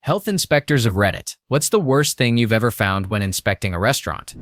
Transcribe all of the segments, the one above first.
Health inspectors of Reddit. What's the worst thing you've ever found when inspecting a restaurant?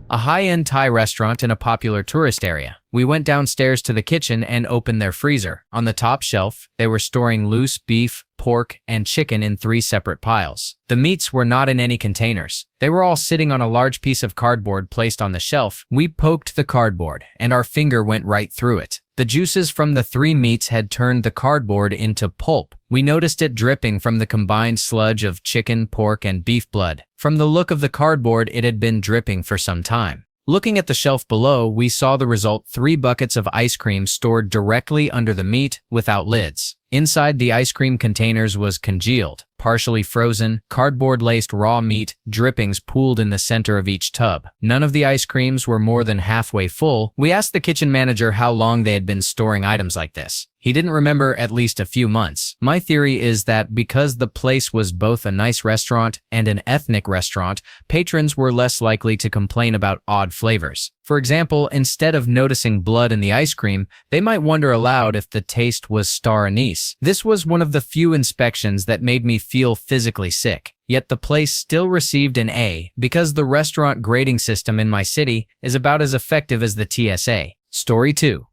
A high-end Thai restaurant in a popular tourist area. We went downstairs to the kitchen and opened their freezer. On the top shelf, they were storing loose beef, pork, and chicken in 3 separate piles. The meats were not in any containers. They were all sitting on a large piece of cardboard placed on the shelf. We poked the cardboard, and our finger went right through it. The juices from the 3 meats had turned the cardboard into pulp. We noticed it dripping from the combined sludge of chicken, pork, and beef blood. From the look of the cardboard, it had been dripping for some time. Looking at the shelf below, we saw the result: 3 buckets of ice cream stored directly under the meat without lids. Inside the ice cream containers was congealed, partially frozen, cardboard-laced raw meat, drippings pooled in the center of each tub. None of the ice creams were more than halfway full. We asked the kitchen manager how long they had been storing items like this. He didn't remember at least a few months. My theory is that because the place was both a nice restaurant and an ethnic restaurant, patrons were less likely to complain about odd flavors. For example, instead of noticing blood in the ice cream, they might wonder aloud if the taste was star anise. This was one of the few inspections that made me feel physically sick. Yet the place still received an A because the restaurant grading system in my city is about as effective as the TSA. Story 2.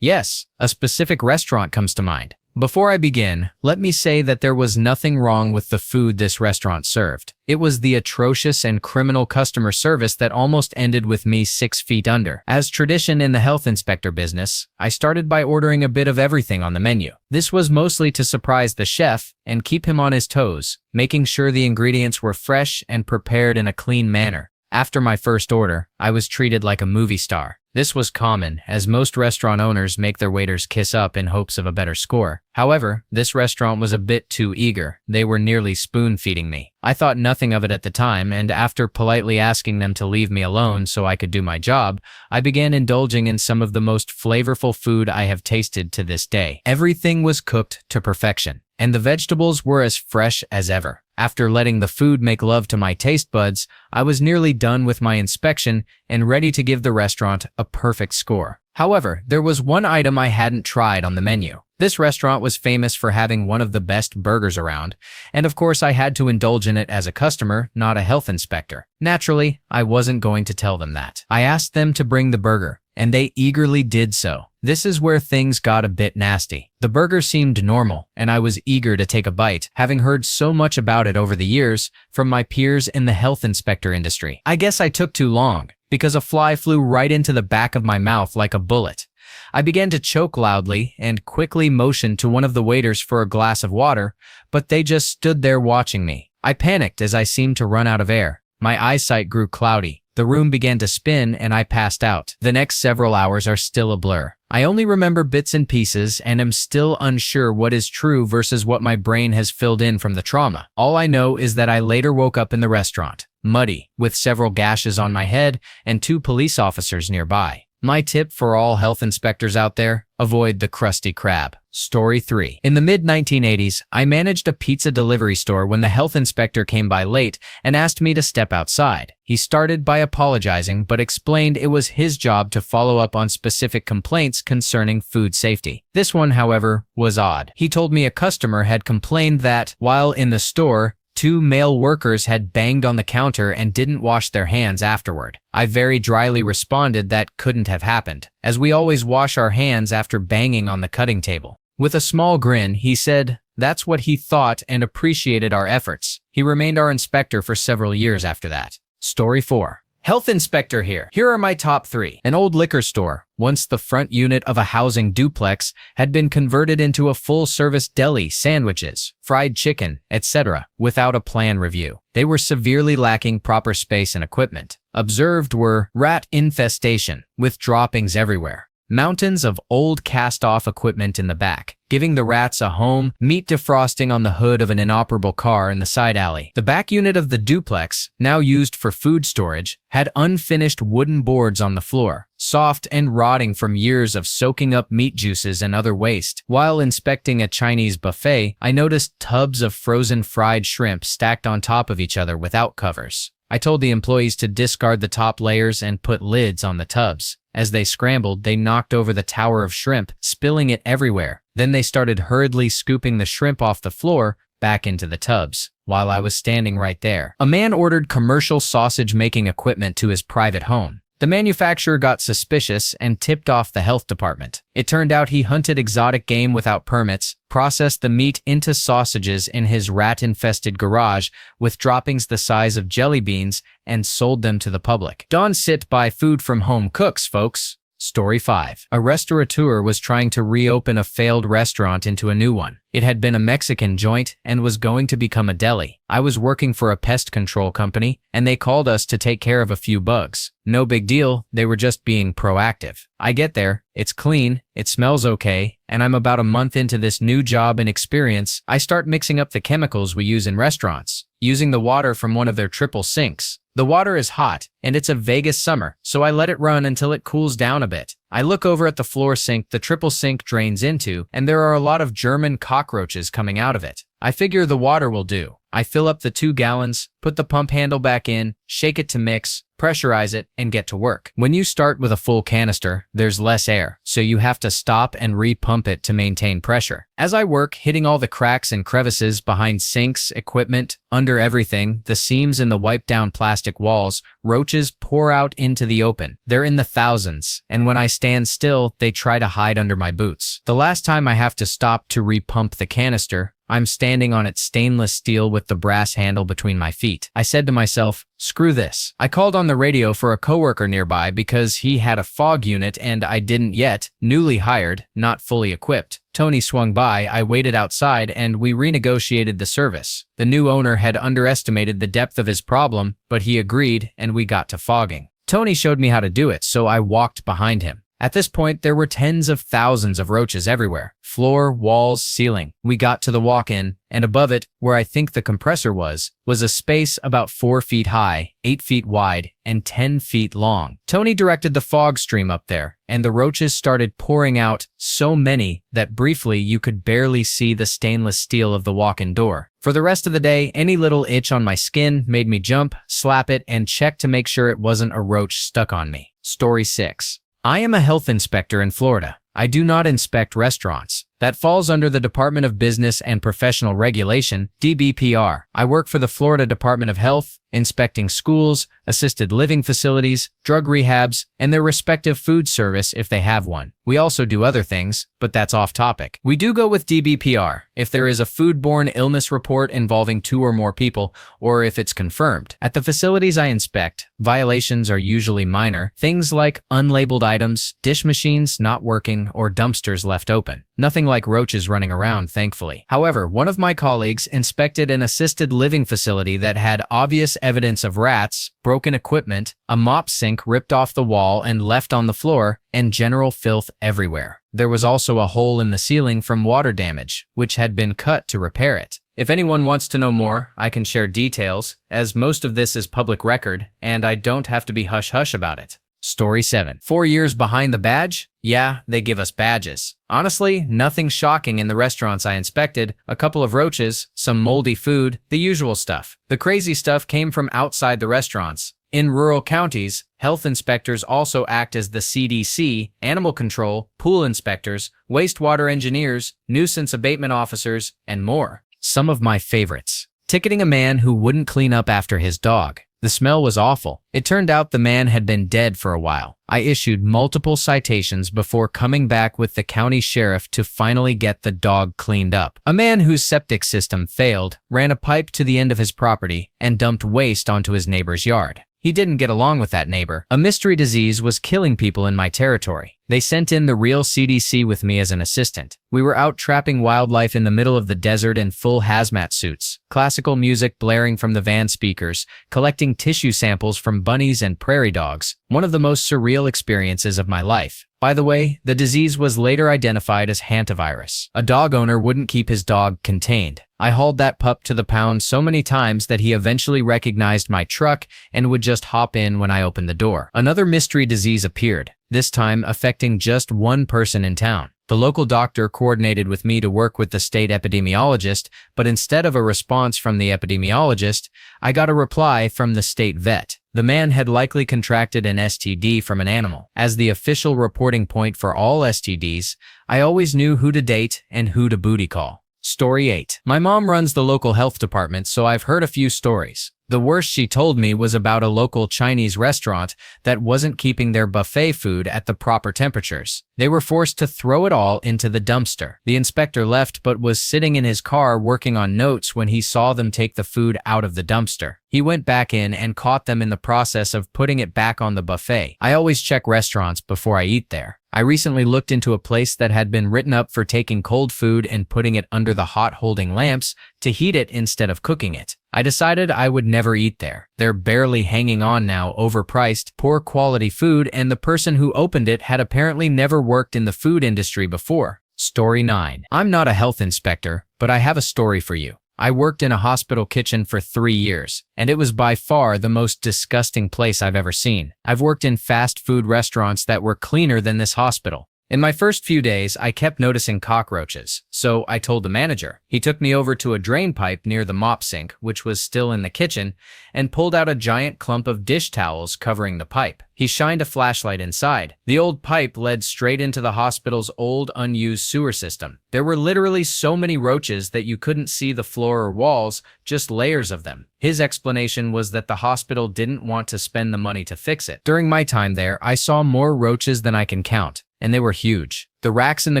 Yes, a specific restaurant comes to mind. Before I begin, let me say that there was nothing wrong with the food this restaurant served. It was the atrocious and criminal customer service that almost ended with me 6 feet under. As tradition in the health inspector business, I started by ordering a bit of everything on the menu. This was mostly to surprise the chef and keep him on his toes, making sure the ingredients were fresh and prepared in a clean manner. After my first order, I was treated like a movie star. This was common, as most restaurant owners make their waiters kiss up in hopes of a better score. However, this restaurant was a bit too eager. They were nearly spoon-feeding me. I thought nothing of it at the time, and after politely asking them to leave me alone so I could do my job, I began indulging in some of the most flavorful food I have tasted to this day. Everything was cooked to perfection, and the vegetables were as fresh as ever. After letting the food make love to my taste buds, I was nearly done with my inspection and ready to give the restaurant a perfect score. However, there was one item I hadn't tried on the menu. This restaurant was famous for having one of the best burgers around, and of course I had to indulge in it as a customer, not a health inspector. Naturally, I wasn't going to tell them that. I asked them to bring the burger, and they eagerly did so. This is where things got a bit nasty. The burger seemed normal, and I was eager to take a bite, having heard so much about it over the years from my peers in the health inspector industry. I guess I took too long, because a fly flew right into the back of my mouth like a bullet. I began to choke loudly and quickly motioned to one of the waiters for a glass of water, but they just stood there watching me. I panicked as I seemed to run out of air. My eyesight grew cloudy. The room began to spin and I passed out. The next several hours are still a blur. I only remember bits and pieces and am still unsure what is true versus what my brain has filled in from the trauma. All I know is that I later woke up in the restaurant, muddy, with several gashes on my head and 2 police officers nearby. My tip for all health inspectors out there: avoid the crusty crab. Story 3. In the mid-1980s, I managed a pizza delivery store when the health inspector came by late and asked me to step outside. He started by apologizing but explained it was his job to follow up on specific complaints concerning food safety. This one, however, was odd. He told me a customer had complained that, while in the store, 2 male workers had banged on the counter and didn't wash their hands afterward. I very dryly responded that couldn't have happened, as we always wash our hands after banging on the cutting table. With a small grin, he said that's what he thought and appreciated our efforts. He remained our inspector for several years after that. Story 4. Health inspector here. Here are my top 3. An old liquor store, once the front unit of a housing duplex, had been converted into a full-service deli, sandwiches, fried chicken, etc., without a plan review. They were severely lacking proper space and equipment. Observed were rat-infestation, with droppings everywhere. Mountains of old cast-off equipment in the back, giving the rats a home, meat defrosting on the hood of an inoperable car in the side alley. The back unit of the duplex, now used for food storage, had unfinished wooden boards on the floor, soft and rotting from years of soaking up meat juices and other waste. While inspecting a Chinese buffet, I noticed tubs of frozen fried shrimp stacked on top of each other without covers. I told the employees to discard the top layers and put lids on the tubs. As they scrambled, they knocked over the tower of shrimp, spilling it everywhere. Then they started hurriedly scooping the shrimp off the floor, back into the tubs, while I was standing right there. A man ordered commercial sausage-making equipment to his private home. The manufacturer got suspicious and tipped off the health department. It turned out he hunted exotic game without permits, processed the meat into sausages in his rat-infested garage with droppings the size of jelly beans, and sold them to the public. Don't sit by food from home cooks, folks. Story 5. A restaurateur was trying to reopen a failed restaurant into a new one. It had been a Mexican joint and was going to become a deli. I was working for a pest control company, and they called us to take care of a few bugs. No big deal, they were just being proactive. I get there, it's clean, it smells okay, and I'm about a month into this new job and experience. I start mixing up the chemicals we use in restaurants, using the water from one of their triple sinks. The water is hot, and it's a Vegas summer, so I let it run until it cools down a bit. I look over at the floor sink the triple sink drains into, and there are a lot of German cockroaches coming out of it. I figure the water will do. I fill up the 2 gallons, put the pump handle back in, shake it to mix, pressurize it, and get to work. When you start with a full canister, there's less air, so you have to stop and re-pump it to maintain pressure. As I work, hitting all the cracks and crevices behind sinks, equipment, under everything, the seams in the wiped-down plastic walls, roaches pour out into the open. They're in the thousands, and when I stand still, they try to hide under my boots. The last time I have to stop to re-pump the canister, I'm standing on its stainless steel with the brass handle between my feet. I said to myself, screw this. I called on the radio for a coworker nearby because he had a fog unit and I didn't yet, newly hired, not fully equipped. Tony swung by, I waited outside, and we renegotiated the service. The new owner had underestimated the depth of his problem, but he agreed and we got to fogging. Tony showed me how to do it, so I walked behind him. At this point, there were tens of thousands of roaches everywhere. Floor, walls, ceiling. We got to the walk-in, and above it, where I think the compressor was a space about 4 feet high, 8 feet wide, and 10 feet long. Tony directed the fog stream up there, and the roaches started pouring out, so many that briefly you could barely see the stainless steel of the walk-in door. For the rest of the day, any little itch on my skin made me jump, slap it, and check to make sure it wasn't a roach stuck on me. Story 6. I am a health inspector in Florida. I do not inspect restaurants. That falls under the Department of Business and Professional Regulation, DBPR. I work for the Florida Department of Health, inspecting schools, assisted living facilities, drug rehabs, and their respective food service if they have one. We also do other things, but that's off topic. We do go with DBPR if there is a foodborne illness report involving 2 or more people, or if it's confirmed. At the facilities I inspect, violations are usually minor, things like unlabeled items, dish machines not working, or dumpsters left open. Nothing like roaches running around, thankfully. However, one of my colleagues inspected an assisted living facility that had obvious evidence of rats, broken equipment, a mop sink ripped off the wall and left on the floor, and general filth everywhere. There was also a hole in the ceiling from water damage, which had been cut to repair it. If anyone wants to know more, I can share details, as most of this is public record, and I don't have to be hush-hush about it. Story 7. 4 years behind the badge? Yeah, they give us badges. Honestly, nothing shocking in the restaurants I inspected. A couple of roaches, some moldy food, the usual stuff. The crazy stuff came from outside the restaurants. In rural counties, health inspectors also act as the CDC, animal control, pool inspectors, wastewater engineers, nuisance abatement officers, and more. Some of my favorites. Ticketing a man who wouldn't clean up after his dog. The smell was awful. It turned out the man had been dead for a while. I issued multiple citations before coming back with the county sheriff to finally get the dog cleaned up. A man whose septic system failed ran a pipe to the end of his property and dumped waste onto his neighbor's yard. He didn't get along with that neighbor. A mystery disease was killing people in my territory. They sent in the real CDC with me as an assistant. We were out trapping wildlife in the middle of the desert in full hazmat suits, classical music blaring from the van speakers, collecting tissue samples from bunnies and prairie dogs. One of the most surreal experiences of my life. By the way, the disease was later identified as hantavirus. A dog owner wouldn't keep his dog contained. I hauled that pup to the pound so many times that he eventually recognized my truck and would just hop in when I opened the door. Another mystery disease appeared, this time affecting just one person in town. The local doctor coordinated with me to work with the state epidemiologist, but instead of a response from the epidemiologist, I got a reply from the state vet. The man had likely contracted an STD from an animal. As the official reporting point for all STDs, I always knew who to date and who to booty call. Story 8. My mom runs the local health department, so I've heard a few stories. The worst she told me was about a local Chinese restaurant that wasn't keeping their buffet food at the proper temperatures. They were forced to throw it all into the dumpster. The inspector left but was sitting in his car working on notes when he saw them take the food out of the dumpster. He went back in and caught them in the process of putting it back on the buffet. I always check restaurants before I eat there. I recently looked into a place that had been written up for taking cold food and putting it under the hot holding lamps to heat it instead of cooking it. I decided I would never eat there. They're barely hanging on now, overpriced, poor quality food, and the person who opened it had apparently never worked in the food industry before. Story 9. I'm not a health inspector, but I have a story for you. I worked in a hospital kitchen for 3 years, and it was by far the most disgusting place I've ever seen. I've worked in fast food restaurants that were cleaner than this hospital. In my first few days, I kept noticing cockroaches, so I told the manager. He took me over to a drain pipe near the mop sink, which was still in the kitchen, and pulled out a giant clump of dish towels covering the pipe. He shined a flashlight inside. The old pipe led straight into the hospital's old, unused sewer system. There were literally so many roaches that you couldn't see the floor or walls, just layers of them. His explanation was that the hospital didn't want to spend the money to fix it. During my time there, I saw more roaches than I can count, and they were huge. The racks in the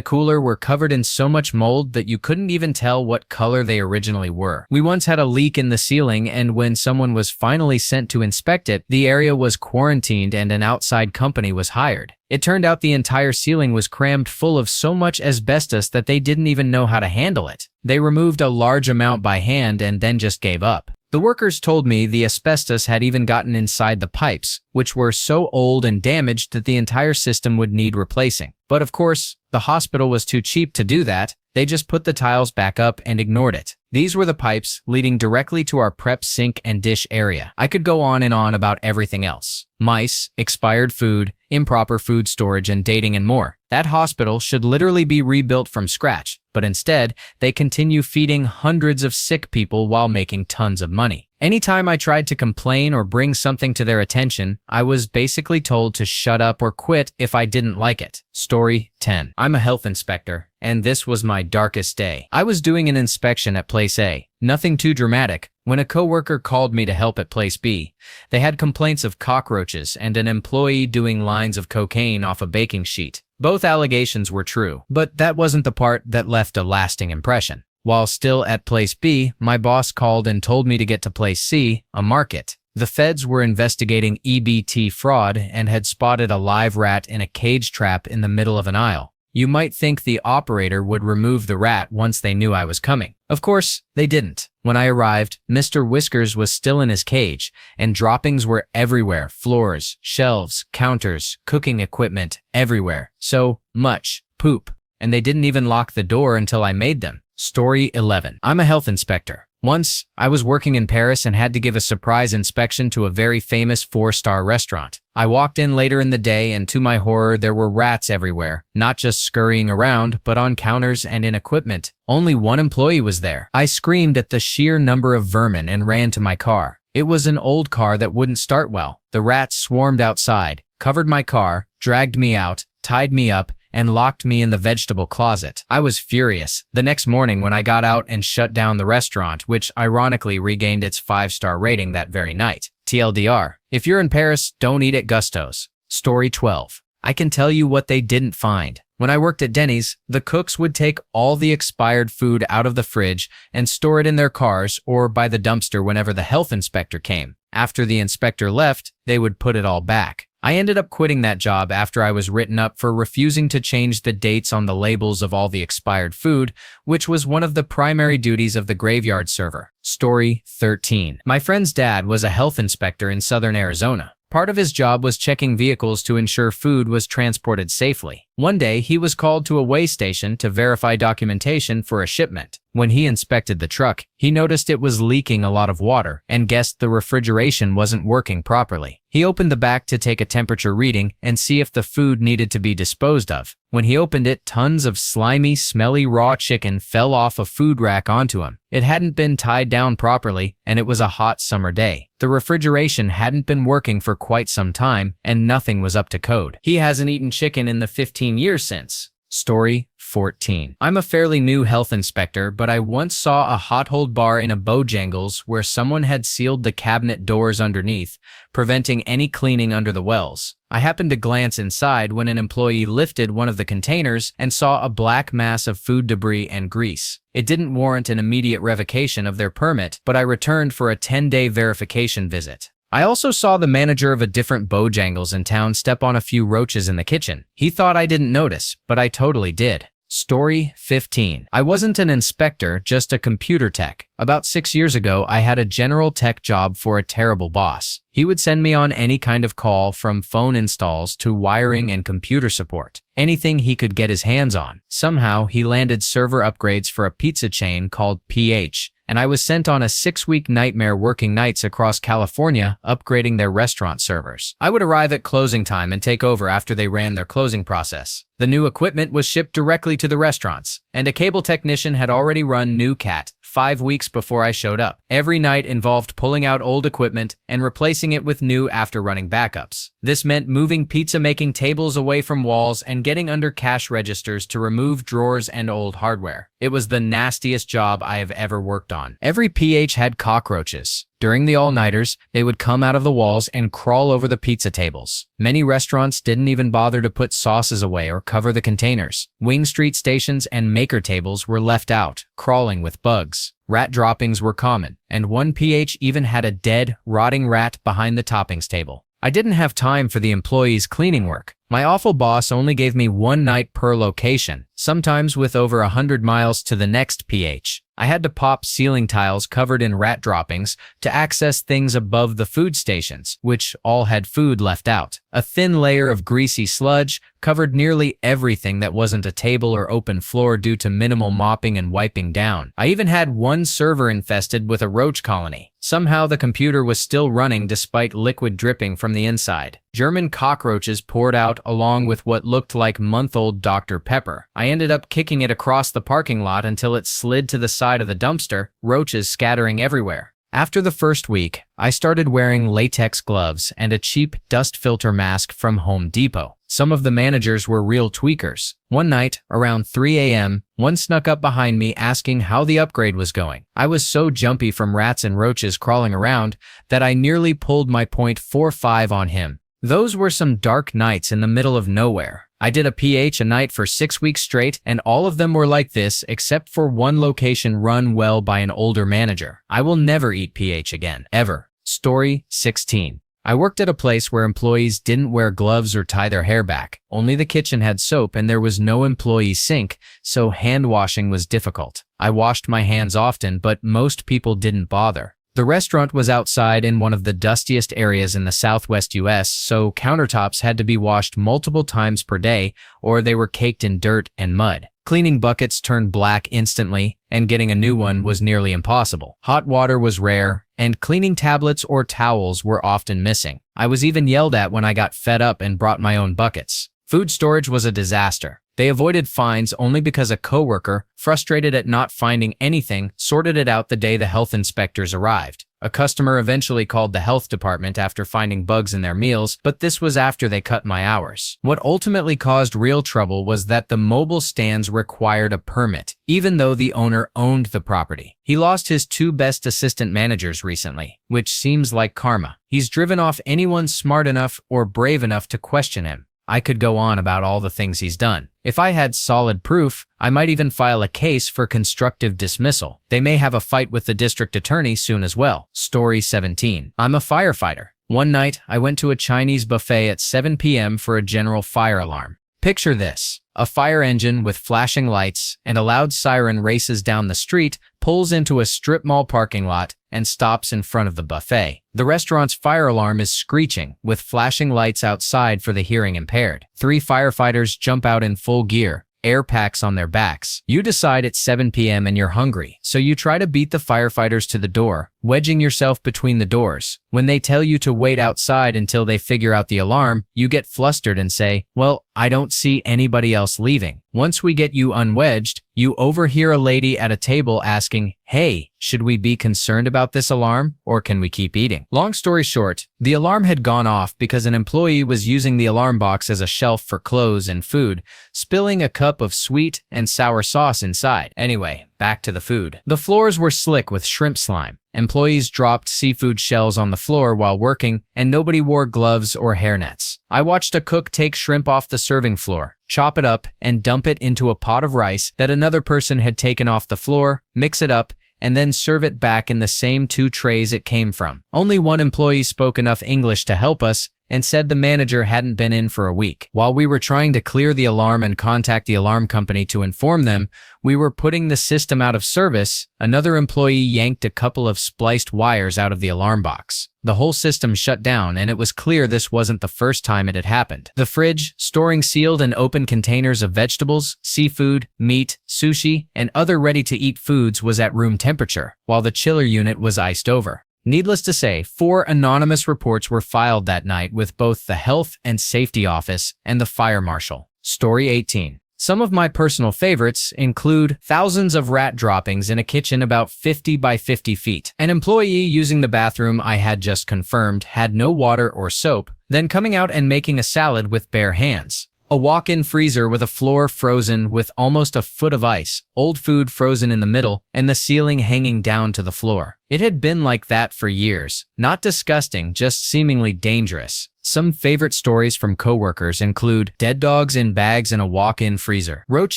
cooler were covered in so much mold that you couldn't even tell what color they originally were. We once had a leak in the ceiling, and when someone was finally sent to inspect it, the area was quarantined and an outside company was hired. It turned out the entire ceiling was crammed full of so much asbestos that they didn't even know how to handle it. They removed a large amount by hand and then just gave up. The workers told me the asbestos had even gotten inside the pipes, which were so old and damaged that the entire system would need replacing. But of course, the hospital was too cheap to do that. They just put the tiles back up and ignored it. These were the pipes leading directly to our prep sink and dish area. I could go on and on about everything else. Mice, expired food, improper food storage, and dating and more. That hospital should literally be rebuilt from scratch, but instead, they continue feeding hundreds of sick people while making tons of money. Anytime I tried to complain or bring something to their attention, I was basically told to shut up or quit if I didn't like it. Story 10. I'm a health inspector, and this was my darkest day. I was doing an inspection at Place A. Nothing too dramatic. When a coworker called me to help at Place B, they had complaints of cockroaches and an employee doing lines of cocaine off a baking sheet. Both allegations were true, but that wasn't the part that left a lasting impression. While still at Place B, my boss called and told me to get to Place C, a market. The feds were investigating EBT fraud and had spotted a live rat in a cage trap in the middle of an aisle. You might think the operator would remove the rat once they knew I was coming. Of course, they didn't. When I arrived, Mr. Whiskers was still in his cage, and droppings were everywhere. Floors, shelves, counters, cooking equipment, everywhere. So much poop. And they didn't even lock the door until I made them. Story 11. I'm a health inspector. Once, I was working in Paris and had to give a surprise inspection to a very famous 4-star restaurant. I walked in later in the day, and to my horror, there were rats everywhere, not just scurrying around, but on counters and in equipment. Only one employee was there. I screamed at the sheer number of vermin and ran to my car. It was an old car that wouldn't start well. The rats swarmed outside, covered my car, dragged me out, tied me up, and locked me in the vegetable closet. I was furious. The next morning when I got out and shut down the restaurant, which ironically regained its 5-star rating that very night. TLDR, if you're in Paris, don't eat at Gusto's. Story 12. I can tell you what they didn't find. When I worked at Denny's, the cooks would take all the expired food out of the fridge and store it in their cars or by the dumpster whenever the health inspector came. After the inspector left, they would put it all back. I ended up quitting that job after I was written up for refusing to change the dates on the labels of all the expired food, which was one of the primary duties of the graveyard server. Story 13. My friend's dad was a health inspector in southern Arizona. Part of his job was checking vehicles to ensure food was transported safely. One day, he was called to a weigh station to verify documentation for a shipment. When he inspected the truck, he noticed it was leaking a lot of water and guessed the refrigeration wasn't working properly. He opened the back to take a temperature reading and see if the food needed to be disposed of. When he opened it, tons of slimy, smelly raw chicken fell off a food rack onto him. It hadn't been tied down properly, and it was a hot summer day. The refrigeration hadn't been working for quite some time, and nothing was up to code. He hasn't eaten chicken in the 15 years since. Story 14. I'm a fairly new health inspector, but I once saw a hot hold bar in a Bojangles where someone had sealed the cabinet doors underneath, preventing any cleaning under the wells. I happened to glance inside when an employee lifted one of the containers and saw a black mass of food debris and grease. It didn't warrant an immediate revocation of their permit, but I returned for a 10-day verification visit. I also saw the manager of a different Bojangles in town step on a few roaches in the kitchen. He thought I didn't notice, but I totally did. Story 15. I wasn't an inspector, just a computer tech. About 6 years ago, I had a general tech job for a terrible boss. He would send me on any kind of call, from phone installs to wiring and computer support. Anything he could get his hands on. Somehow, he landed server upgrades for a pizza chain called PH, and I was sent on a 6-week nightmare working nights across California upgrading their restaurant servers. I would arrive at closing time and take over after they ran their closing process. The new equipment was shipped directly to the restaurants, and a cable technician had already run new CAT 5 weeks before I showed up. Every night involved pulling out old equipment and replacing it with new after running backups. This meant moving pizza-making tables away from walls and getting under cash registers to remove drawers and old hardware. It was the nastiest job I have ever worked on. Every PH had cockroaches. During the all-nighters, they would come out of the walls and crawl over the pizza tables. Many restaurants didn't even bother to put sauces away or cover the containers. Wing Street stations and maker tables were left out, crawling with bugs. Rat droppings were common, and one PH even had a dead, rotting rat behind the toppings table. I didn't have time for the employees' cleaning work. My awful boss only gave me one night per location, sometimes with over 100 miles to the next PH. I had to pop ceiling tiles covered in rat droppings to access things above the food stations, which all had food left out. A thin layer of greasy sludge covered nearly everything that wasn't a table or open floor due to minimal mopping and wiping down. I even had one server infested with a roach colony. Somehow the computer was still running despite liquid dripping from the inside. German cockroaches poured out along with what looked like month-old Dr. Pepper. I ended up kicking it across the parking lot until it slid to the side of the dumpster, roaches scattering everywhere. After the first week, I started wearing latex gloves and a cheap dust filter mask from Home Depot. Some of the managers were real tweakers. One night, around 3 a.m., one snuck up behind me asking how the upgrade was going. I was so jumpy from rats and roaches crawling around that I nearly pulled my .45 on him. Those were some dark nights in the middle of nowhere. I did a PH a night for 6 weeks straight, and all of them were like this except for one location run well by an older manager. I will never eat PH again, ever. Story 16. I worked at a place where employees didn't wear gloves or tie their hair back. Only the kitchen had soap and there was no employee sink, so hand washing was difficult. I washed my hands often, but most people didn't bother. The restaurant was outside in one of the dustiest areas in the southwest US, so countertops had to be washed multiple times per day or they were caked in dirt and mud. Cleaning buckets turned black instantly, and getting a new one was nearly impossible. Hot water was rare, and cleaning tablets or towels were often missing. I was even yelled at when I got fed up and brought my own buckets. Food storage was a disaster. They avoided fines only because a coworker, frustrated at not finding anything, sorted it out the day the health inspectors arrived. A customer eventually called the health department after finding bugs in their meals, but this was after they cut my hours. What ultimately caused real trouble was that the mobile stands required a permit, even though the owner owned the property. He lost his 2 best assistant managers recently, which seems like karma. He's driven off anyone smart enough or brave enough to question him. I could go on about all the things he's done. If I had solid proof, I might even file a case for constructive dismissal. They may have a fight with the district attorney soon as well. Story 17. I'm a firefighter. One night, I went to a Chinese buffet at 7 p.m. for a general fire alarm. Picture this. A fire engine with flashing lights and a loud siren races down the street, pulls into a strip mall parking lot, and stops in front of the buffet. The restaurant's fire alarm is screeching, with flashing lights outside for the hearing impaired. 3 firefighters jump out in full gear, air packs on their backs. You decide it's 7 p.m. and you're hungry, so you try to beat the firefighters to the door, wedging yourself between the doors. When they tell you to wait outside until they figure out the alarm, you get flustered and say, "Well, I don't see anybody else leaving." Once we get you unwedged, you overhear a lady at a table asking, "Hey, should we be concerned about this alarm, or can we keep eating?" Long story short, the alarm had gone off because an employee was using the alarm box as a shelf for clothes and food, spilling a cup of sweet and sour sauce inside. Anyway, back to the food. The floors were slick with shrimp slime. Employees dropped seafood shells on the floor while working, and nobody wore gloves or hairnets. I watched a cook take shrimp off the serving floor, chop it up, and dump it into a pot of rice that another person had taken off the floor, mix it up, and then serve it back in the same 2 trays it came from. Only one employee spoke enough English to help us and said the manager hadn't been in for a week. While we were trying to clear the alarm and contact the alarm company to inform them we were putting the system out of service, another employee yanked a couple of spliced wires out of the alarm box. The whole system shut down, and it was clear this wasn't the first time it had happened. The fridge, storing sealed and open containers of vegetables, seafood, meat, sushi, and other ready-to-eat foods, was at room temperature, while the chiller unit was iced over. Needless to say, 4 anonymous reports were filed that night with both the Health and Safety Office and the Fire Marshal. Story 18. Some of my personal favorites include thousands of rat droppings in a kitchen about 50 by 50 feet. An employee using the bathroom I had just confirmed had no water or soap, then coming out and making a salad with bare hands. A walk-in freezer with a floor frozen with almost a foot of ice, old food frozen in the middle, and the ceiling hanging down to the floor. It had been like that for years. Not disgusting, just seemingly dangerous. Some favorite stories from coworkers include dead dogs in bags in a walk-in freezer, roach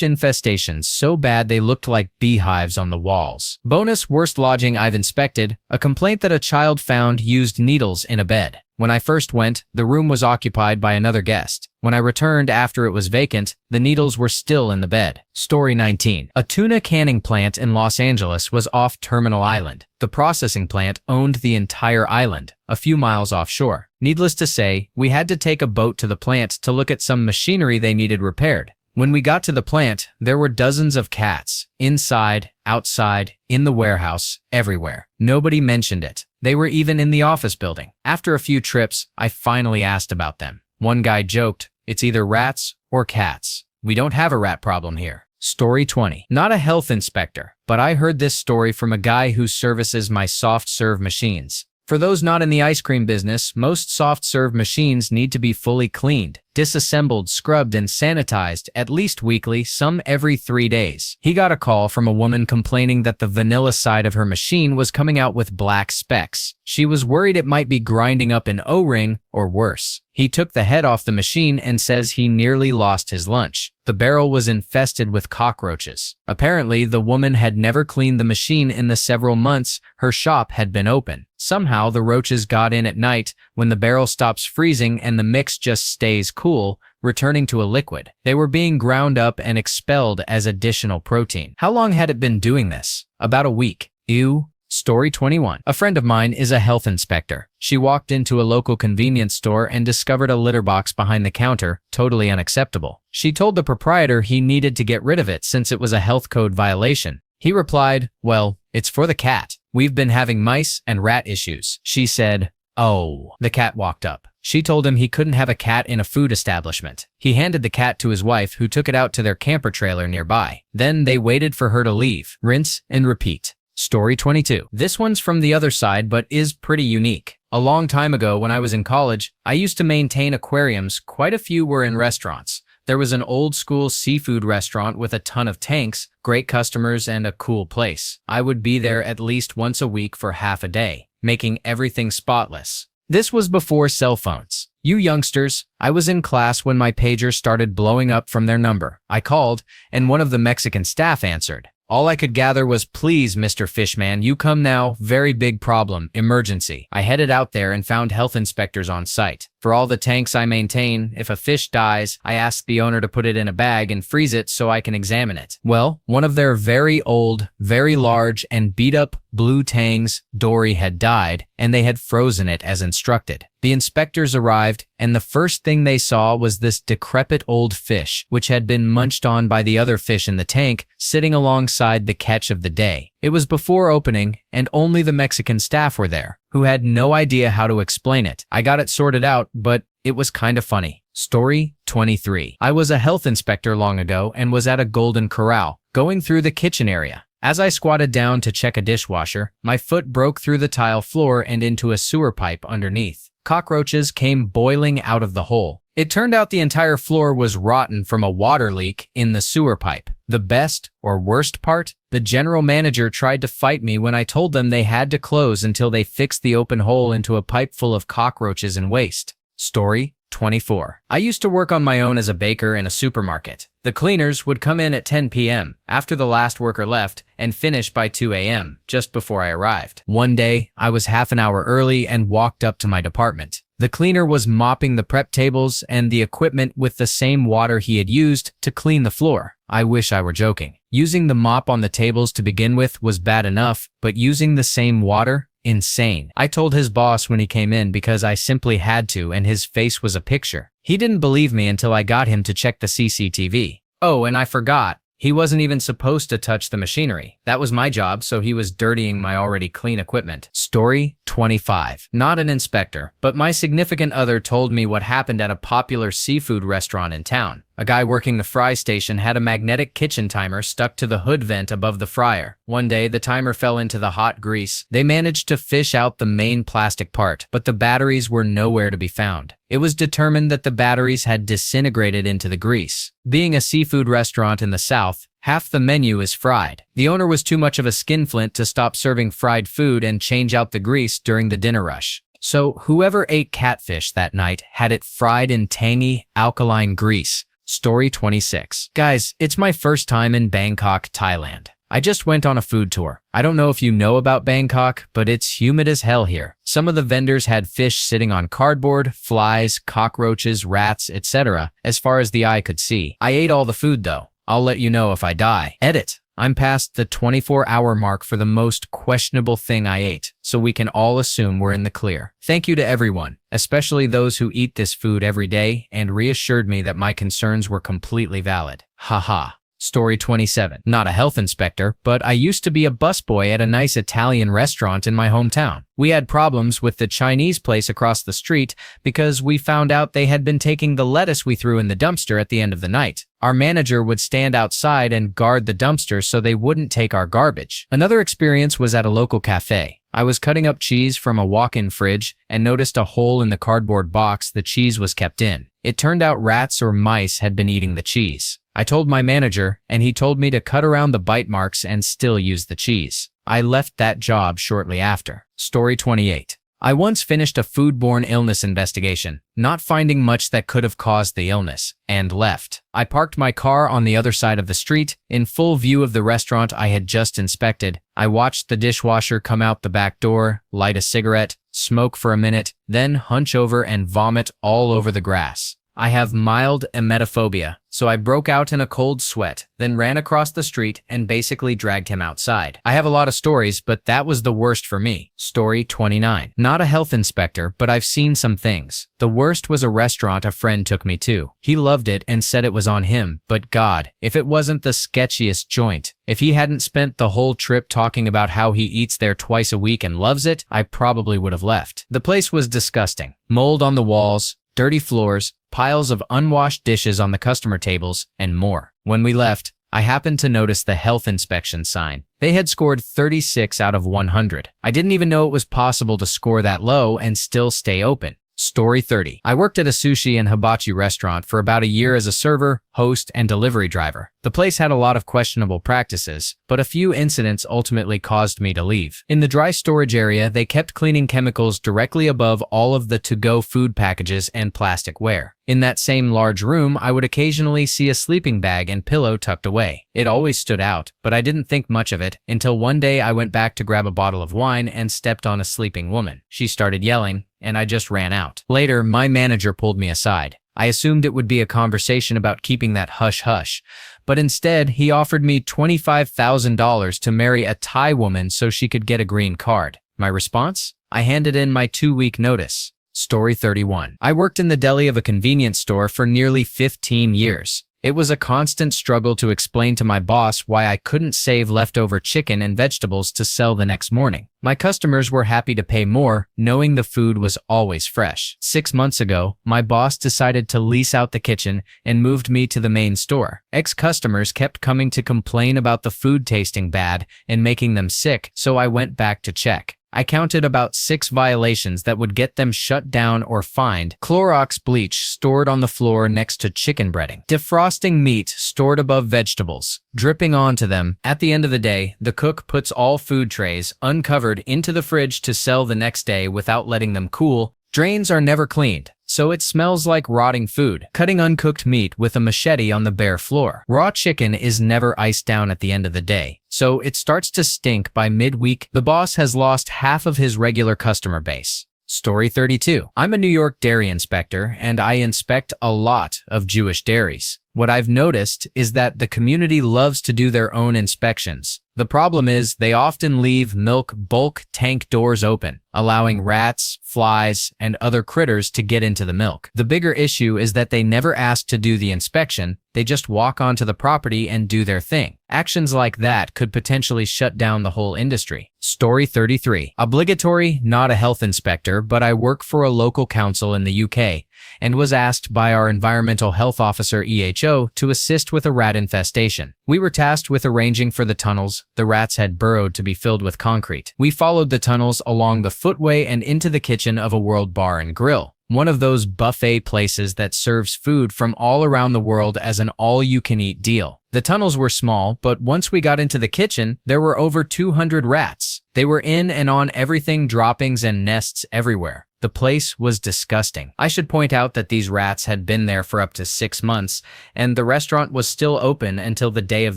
infestations so bad they looked like beehives on the walls. Bonus worst lodging I've inspected, a complaint that a child found used needles in a bed. When I first went, the room was occupied by another guest. When I returned after it was vacant, the needles were still in the bed. Story 19. A tuna canning plant in Los Angeles was off Terminal Island. The processing plant owned the entire island, a few miles offshore. Needless to say, we had to take a boat to the plant to look at some machinery they needed repaired. When we got to the plant, there were dozens of cats, inside, outside, in the warehouse, everywhere. Nobody mentioned it. They were even in the office building. After a few trips, I finally asked about them. One guy joked, "It's either rats or cats. We don't have a rat problem here." Story 20. Not a health inspector, but I heard this story from a guy who services my soft serve machines. For those not in the ice cream business, most soft serve machines need to be fully cleaned, disassembled, scrubbed, and sanitized at least weekly, some every 3 days. He got a call from a woman complaining that the vanilla side of her machine was coming out with black specks. She was worried it might be grinding up an O-ring or worse. He took the head off the machine and says he nearly lost his lunch. The barrel was infested with cockroaches. Apparently, the woman had never cleaned the machine in the several months her shop had been open. Somehow, the roaches got in at night when the barrel stops freezing and the mix just stays cool, returning to a liquid. They were being ground up and expelled as additional protein. How long had it been doing this? About a week. Ew. Story 21. A friend of mine is a health inspector. She walked into a local convenience store and discovered a litter box behind the counter, totally unacceptable. She told the proprietor he needed to get rid of it since it was a health code violation. He replied, "Well, it's for the cat. We've been having mice and rat issues." She said, "Oh." The cat walked up. She told him he couldn't have a cat in a food establishment. He handed the cat to his wife, who took it out to their camper trailer nearby. Then they waited for her to leave. Rinse and repeat. Story 22. This one's from the other side but is pretty unique. A long time ago when I was in college, I used to maintain aquariums. Quite a few were in restaurants. There was an old school seafood restaurant with a ton of tanks, great customers, and a cool place. I would be there at least once a week for half a day, making everything spotless. This was before cell phones. You youngsters, I was in class when my pager started blowing up from their number. I called, and one of the Mexican staff answered. All I could gather was, "Please, Mr. Fishman, you come now. Very big problem. Emergency." I headed out there and found health inspectors on site. For all the tanks I maintain, if a fish dies, I ask the owner to put it in a bag and freeze it so I can examine it. Well, one of their very old, very large, and beat-up blue tangs, Dory, had died, and they had frozen it as instructed. The inspectors arrived, and the first thing they saw was this decrepit old fish, which had been munched on by the other fish in the tank, sitting alongside the catch of the day. It was before opening, and only the Mexican staff were there, who had no idea how to explain it. I got it sorted out, but it was kinda funny. Story 23. I was a health inspector long ago and was at a Golden Corral, going through the kitchen area. As I squatted down to check a dishwasher, my foot broke through the tile floor and into a sewer pipe underneath. Cockroaches came boiling out of the hole. It turned out the entire floor was rotten from a water leak in the sewer pipe. The best or worst part? The general manager tried to fight me when I told them they had to close until they fixed the open hole into a pipe full of cockroaches and waste. Story 24. I used to work on my own as a baker in a supermarket. The cleaners would come in at 10 p.m. after the last worker left and finish by 2 a.m. just before I arrived. One day, I was half an hour early and walked up to my department. The cleaner was mopping the prep tables and the equipment with the same water he had used to clean the floor. I wish I were joking. Using the mop on the tables to begin with was bad enough, but using the same water? Insane. I told his boss when he came in because I simply had to, and his face was a picture. He didn't believe me until I got him to check the CCTV. Oh, and I forgot. He wasn't even supposed to touch the machinery. That was my job, so he was dirtying my already clean equipment. Story 25. Not an inspector, but my significant other told me what happened at a popular seafood restaurant in town. A guy working the fry station had a magnetic kitchen timer stuck to the hood vent above the fryer. One day, the timer fell into the hot grease. They managed to fish out the main plastic part, but the batteries were nowhere to be found. It was determined that the batteries had disintegrated into the grease. Being a seafood restaurant in the South, half the menu is fried. The owner was too much of a skinflint to stop serving fried food and change out the grease during the dinner rush. So whoever ate catfish that night had it fried in tangy, alkaline grease. Story 26. Guys, it's my first time in Bangkok, Thailand. I just went on a food tour. I don't know if you know about Bangkok, but it's humid as hell here. Some of the vendors had fish sitting on cardboard, flies, cockroaches, rats, etc. as far as the eye could see. I ate all the food though. I'll let you know if I die. Edit. I'm past the 24-hour mark for the most questionable thing I ate, so we can all assume we're in the clear. Thank you to everyone, especially those who eat this food every day and reassured me that my concerns were completely valid. Haha. Story 27. Not a health inspector, but I used to be a busboy at a nice Italian restaurant in my hometown. We had problems with the Chinese place across the street because we found out they had been taking the lettuce we threw in the dumpster at the end of the night. Our manager would stand outside and guard the dumpster so they wouldn't take our garbage. Another experience was at a local cafe. I was cutting up cheese from a walk-in fridge and noticed a hole in the cardboard box the cheese was kept in. It turned out rats or mice had been eating the cheese. I told my manager, and he told me to cut around the bite marks and still use the cheese. I left that job shortly after. Story 28. I once finished a foodborne illness investigation, not finding much that could have caused the illness, and left. I parked my car on the other side of the street, in full view of the restaurant I had just inspected. I watched the dishwasher come out the back door, light a cigarette, smoke for a minute, then hunch over and vomit all over the grass. I have mild emetophobia, so I broke out in a cold sweat, then ran across the street and basically dragged him outside. I have a lot of stories, but that was the worst for me. Story 29. Not a health inspector, but I've seen some things. The worst was a restaurant a friend took me to. He loved it and said it was on him, but God, if it wasn't the sketchiest joint. If he hadn't spent the whole trip talking about how he eats there twice a week and loves it, I probably would have left. The place was disgusting. Mold on the walls, dirty floors, piles of unwashed dishes on the customer tables, and more. When we left, I happened to notice the health inspection sign. They had scored 36 out of 100. I didn't even know it was possible to score that low and still stay open. Story 30. I worked at a sushi and hibachi restaurant for about a year as a server, host, and delivery driver. The place had a lot of questionable practices, but a few incidents ultimately caused me to leave. In the dry storage area, they kept cleaning chemicals directly above all of the to-go food packages and plasticware. In that same large room, I would occasionally see a sleeping bag and pillow tucked away. It always stood out, but I didn't think much of it until one day I went back to grab a bottle of wine and stepped on a sleeping woman. She started yelling, and I just ran out. Later, my manager pulled me aside. I assumed it would be a conversation about keeping that hush-hush, but instead, he offered me $25,000 to marry a Thai woman so she could get a green card. My response? I handed in my 2-week notice. Story 31. I worked in the deli of a convenience store for nearly 15 years. It was a constant struggle to explain to my boss why I couldn't save leftover chicken and vegetables to sell the next morning. My customers were happy to pay more, knowing the food was always fresh. 6 months ago, my boss decided to lease out the kitchen and moved me to the main store. Ex-customers kept coming to complain about the food tasting bad and making them sick, so I went back to check. I counted about 6 violations that would get them shut down or fined. Clorox bleach stored on the floor next to chicken breading. Defrosting meat stored above vegetables, dripping onto them. At the end of the day, the cook puts all food trays, uncovered, into the fridge to sell the next day without letting them cool. Drains are never cleaned, so it smells like rotting food. Cutting uncooked meat with a machete on the bare floor. Raw chicken is never iced down at the end of the day, so it starts to stink by midweek. The boss has lost half of his regular customer base. Story 32. I'm a New York dairy inspector, and I inspect a lot of Jewish dairies. What I've noticed is that the community loves to do their own inspections. The problem is they often leave milk bulk tank doors open, allowing rats, flies, and other critters to get into the milk. The bigger issue is that they never ask to do the inspection, they just walk onto the property and do their thing. Actions like that could potentially shut down the whole industry. Story 33. Obligatory, not a health inspector, but I work for a local council in the UK and was asked by our environmental health officer EHO to assist with a rat infestation. We were tasked with arranging for the tunnels the rats had burrowed to be filled with concrete. We followed the tunnels along the footway and into the kitchen of a World Bar and Grill, one of those buffet places that serves food from all around the world as an all-you-can-eat deal. The tunnels were small, but once we got into the kitchen, there were over 200 rats. They were in and on everything, droppings and nests everywhere. The place was disgusting. I should point out that these rats had been there for up to 6 months, and the restaurant was still open until the day of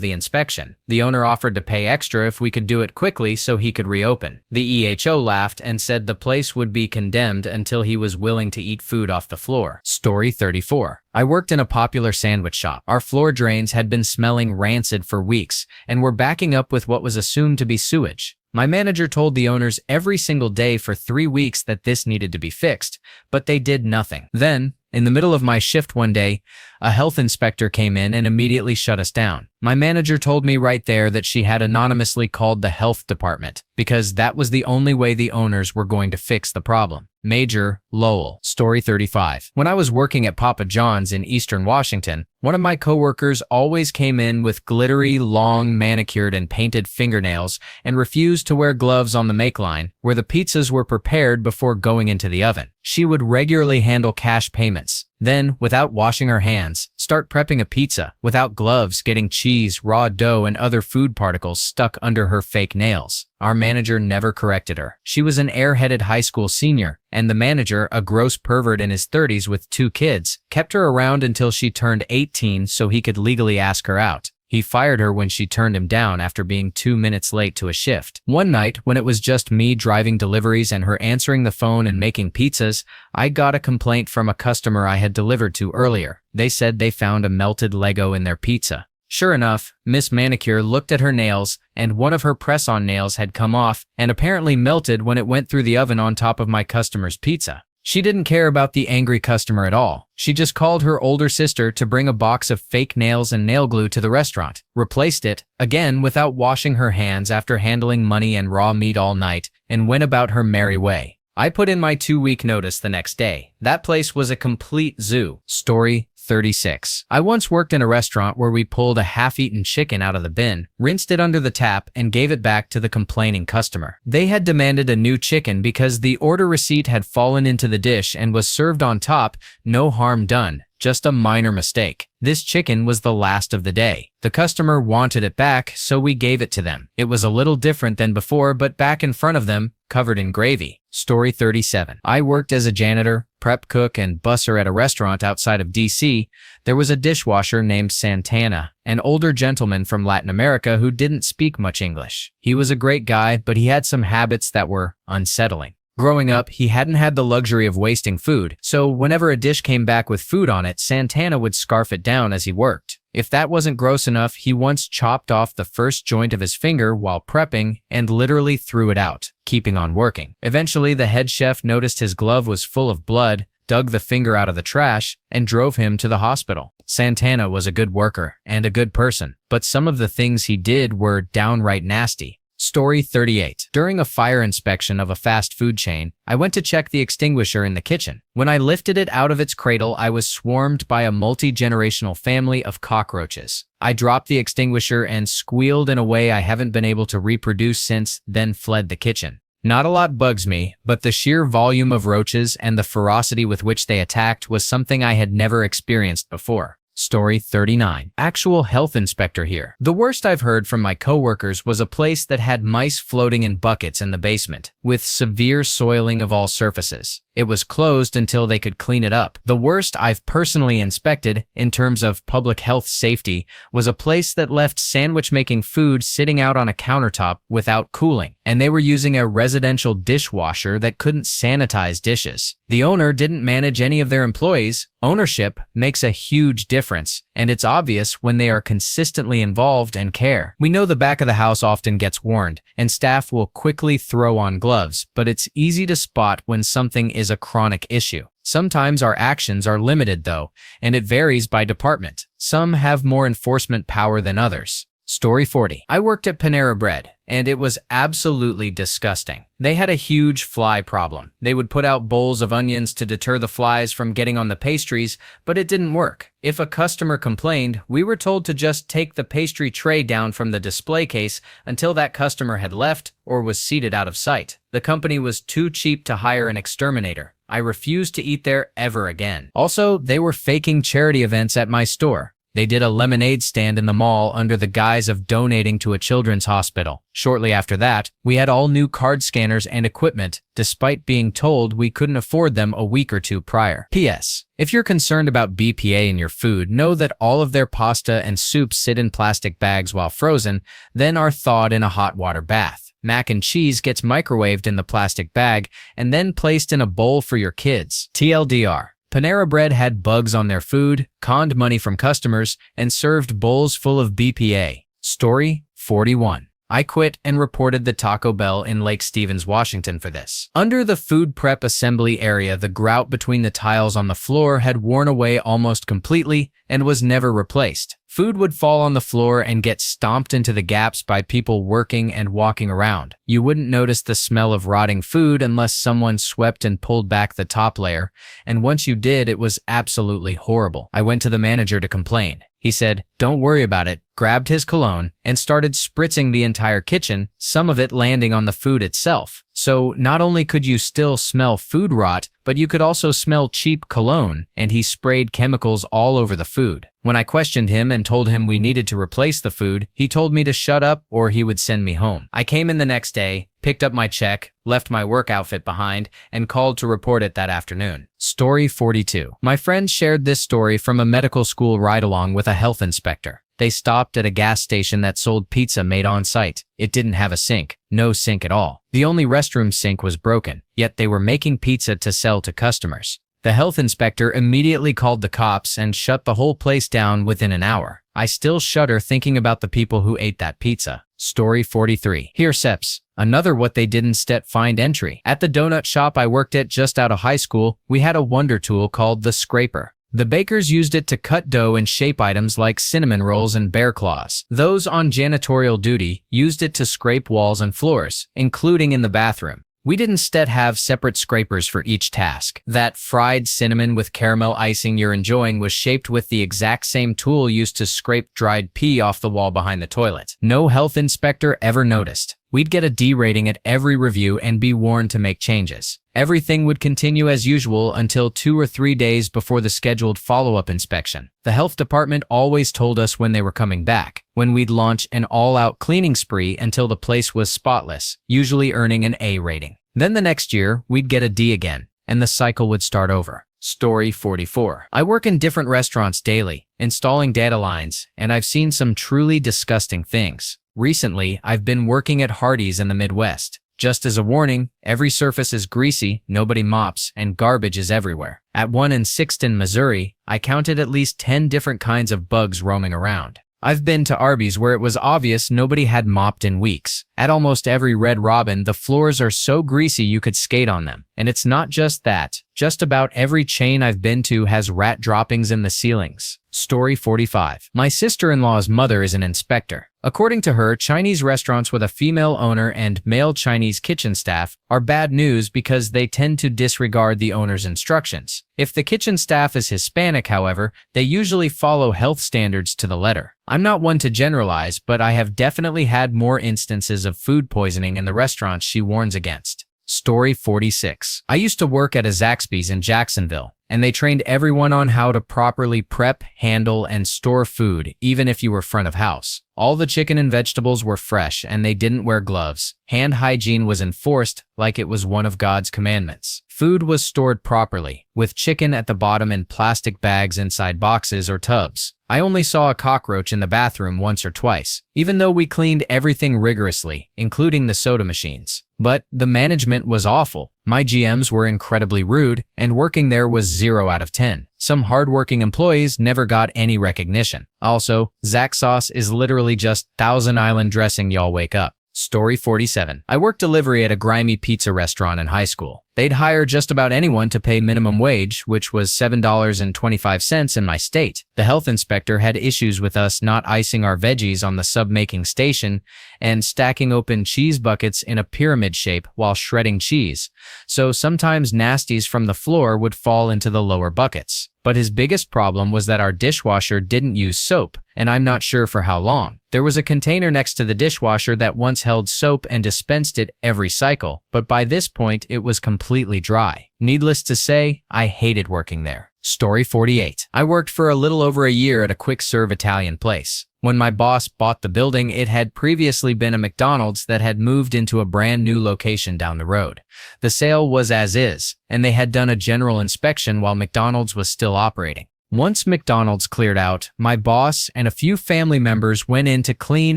the inspection. The owner offered to pay extra if we could do it quickly so he could reopen. The EHO laughed and said the place would be condemned until he was willing to eat food off the floor. Story 34. I worked in a popular sandwich shop. Our floor drains had been smelling rancid for weeks and were backing up with what was assumed to be sewage. My manager told the owners every single day for 3 weeks that this needed to be fixed, but they did nothing. Then, in the middle of my shift one day, a health inspector came in and immediately shut us down. My manager told me right there that she had anonymously called the health department because that was the only way the owners were going to fix the problem. Major Lowell. Story 35. When I was working at Papa John's in Eastern Washington, one of my coworkers always came in with glittery, long, manicured and painted fingernails and refused to wear gloves on the make line, where the pizzas were prepared before going into the oven. She would regularly handle cash payments. Then, without washing her hands, start prepping a pizza, without gloves, getting cheese, raw dough, and other food particles stuck under her fake nails. Our manager never corrected her. She was an airheaded high school senior, and the manager, a gross pervert in his 30s with 2 kids, kept her around until she turned 18 so he could legally ask her out. He fired her when she turned him down after being 2 minutes late to a shift. One night, when it was just me driving deliveries and her answering the phone and making pizzas, I got a complaint from a customer I had delivered to earlier. They said they found a melted Lego in their pizza. Sure enough, Miss Manicure looked at her nails, and one of her press-on nails had come off and apparently melted when it went through the oven on top of my customer's pizza. She didn't care about the angry customer at all. She just called her older sister to bring a box of fake nails and nail glue to the restaurant, replaced it, again without washing her hands after handling money and raw meat all night, and went about her merry way. I put in my 2-week notice the next day. That place was a complete zoo. Story 36. I once worked in a restaurant where we pulled a half-eaten chicken out of the bin, rinsed it under the tap, and gave it back to the complaining customer. They had demanded a new chicken because the order receipt had fallen into the dish and was served on top. No harm done, just a minor mistake. This chicken was the last of the day. The customer wanted it back, so we gave it to them. It was a little different than before, but back in front of them, covered in gravy. Story 37. I worked as a janitor, prep cook, and busser at a restaurant outside of DC. There was a dishwasher named Santana, an older gentleman from Latin America who didn't speak much English. He was a great guy, but he had some habits that were unsettling. Growing up, he hadn't had the luxury of wasting food, so whenever a dish came back with food on it, Santana would scarf it down as he worked. If that wasn't gross enough, he once chopped off the first joint of his finger while prepping and literally threw it out, keeping on working. Eventually, the head chef noticed his glove was full of blood, dug the finger out of the trash, and drove him to the hospital. Santana was a good worker and a good person, but some of the things he did were downright nasty. Story 38. During a fire inspection of a fast food chain, I went to check the extinguisher in the kitchen. When I lifted it out of its cradle, I was swarmed by a multi-generational family of cockroaches. I dropped the extinguisher and squealed in a way I haven't been able to reproduce since, then fled the kitchen. Not a lot bugs me, but the sheer volume of roaches and the ferocity with which they attacked was something I had never experienced before. Story 39. Actual health inspector here. The worst I've heard from my coworkers was a place that had mice floating in buckets in the basement, with severe soiling of all surfaces. It was closed until they could clean it up. The worst I've personally inspected, in terms of public health safety, was a place that left sandwich-making food sitting out on a countertop without cooling, and they were using a residential dishwasher that couldn't sanitize dishes. The owner didn't manage any of their employees. Ownership makes a huge difference, and it's obvious when they are consistently involved and care. We know the back of the house often gets warned, and staff will quickly throw on gloves, but it's easy to spot when something is a chronic issue. Sometimes our actions are limited though, and it varies by department. Some have more enforcement power than others. Story 40. I worked at Panera Bread, and it was absolutely disgusting. They had a huge fly problem. They would put out bowls of onions to deter the flies from getting on the pastries, but it didn't work. If a customer complained, we were told to just take the pastry tray down from the display case until that customer had left or was seated out of sight. The company was too cheap to hire an exterminator. I refused to eat there ever again. Also, they were faking charity events at my store. They did a lemonade stand in the mall under the guise of donating to a children's hospital. Shortly after that, we had all new card scanners and equipment, despite being told we couldn't afford them a week or two prior. P.S. If you're concerned about BPA in your food, know that all of their pasta and soup sit in plastic bags while frozen, then are thawed in a hot water bath. Mac and cheese gets microwaved in the plastic bag and then placed in a bowl for your kids. TLDR. Panera Bread had bugs on their food, conned money from customers, and served bowls full of BPA. Story 41. I quit and reported the Taco Bell in Lake Stevens, Washington for this. Under the food prep assembly area, the grout between the tiles on the floor had worn away almost completely and was never replaced. Food would fall on the floor and get stomped into the gaps by people working and walking around. You wouldn't notice the smell of rotting food unless someone swept and pulled back the top layer, and once you did, it was absolutely horrible. I went to the manager to complain. He said, "Don't worry about it," grabbed his cologne, and started spritzing the entire kitchen, some of it landing on the food itself. So not only could you still smell food rot, but you could also smell cheap cologne, and he sprayed chemicals all over the food. When I questioned him and told him we needed to replace the food, he told me to shut up or he would send me home. I came in the next day, picked up my check, left my work outfit behind, and called to report it that afternoon. Story 42. My friend shared this story from a medical school ride-along with a health inspector. They stopped at a gas station that sold pizza made on site. It didn't have a sink, no sink at all. The only restroom sink was broken, yet they were making pizza to sell to customers. The health inspector immediately called the cops and shut the whole place down within an hour. I still shudder thinking about the people who ate that pizza. Story 43. Here, Seps. Another what they didn't find entry. At the donut shop I worked at just out of high school, we had a wonder tool called the scraper. The bakers used it to cut dough and shape items like cinnamon rolls and bear claws. Those on janitorial duty used it to scrape walls and floors, including in the bathroom. We didn't have separate scrapers for each task. That fried cinnamon with caramel icing you're enjoying was shaped with the exact same tool used to scrape dried pee off the wall behind the toilet. No health inspector ever noticed. We'd get a D rating at every review and be warned to make changes. Everything would continue as usual until 2 or 3 days before the scheduled follow-up inspection. The health department always told us when they were coming back, when we'd launch an all-out cleaning spree until the place was spotless, usually earning an A rating. Then the next year, we'd get a D again, and the cycle would start over. Story 44. I work in different restaurants daily, installing data lines, and I've seen some truly disgusting things. Recently, I've been working at Hardee's in the Midwest. Just as a warning, every surface is greasy, nobody mops, and garbage is everywhere. At one in Sixton, Missouri, I counted at least 10 different kinds of bugs roaming around. I've been to Arby's where it was obvious nobody had mopped in weeks. At almost every Red Robin, the floors are so greasy you could skate on them. And it's not just that. Just about every chain I've been to has rat droppings in the ceilings. Story 45. My sister-in-law's mother is an inspector. According to her, Chinese restaurants with a female owner and male Chinese kitchen staff are bad news because they tend to disregard the owner's instructions. If the kitchen staff is Hispanic, however, they usually follow health standards to the letter. I'm not one to generalize, but I have definitely had more instances of food poisoning in the restaurants she warns against. Story 46. I used to work at a Zaxby's in Jacksonville, and they trained everyone on how to properly prep, handle, and store food, even if you were front of house. All the chicken and vegetables were fresh, and they didn't wear gloves. Hand hygiene was enforced like it was one of God's commandments. Food was stored properly, with chicken at the bottom in plastic bags inside boxes or tubs. I only saw a cockroach in the bathroom once or twice, even though we cleaned everything rigorously, including the soda machines. But the management was awful. My GMs were incredibly rude, and working there was 0 out of 10. Some hardworking employees never got any recognition. Also, Zax sauce is literally just Thousand Island dressing, y'all wake up. Story 47. I worked delivery at a grimy pizza restaurant in high school. They'd hire just about anyone to pay minimum wage, which was $7.25 in my state. The health inspector had issues with us not icing our veggies on the sub-making station and stacking open cheese buckets in a pyramid shape while shredding cheese, so sometimes nasties from the floor would fall into the lower buckets. But his biggest problem was that our dishwasher didn't use soap, and I'm not sure for how long. There was a container next to the dishwasher that once held soap and dispensed it every cycle, but by this point it was completely dry. Needless to say, I hated working there. Story 48. I worked for a little over a year at a quick-serve Italian place. When my boss bought the building, it had previously been a McDonald's that had moved into a brand new location down the road. The sale was as is, and they had done a general inspection while McDonald's was still operating. Once McDonald's cleared out, my boss and a few family members went in to clean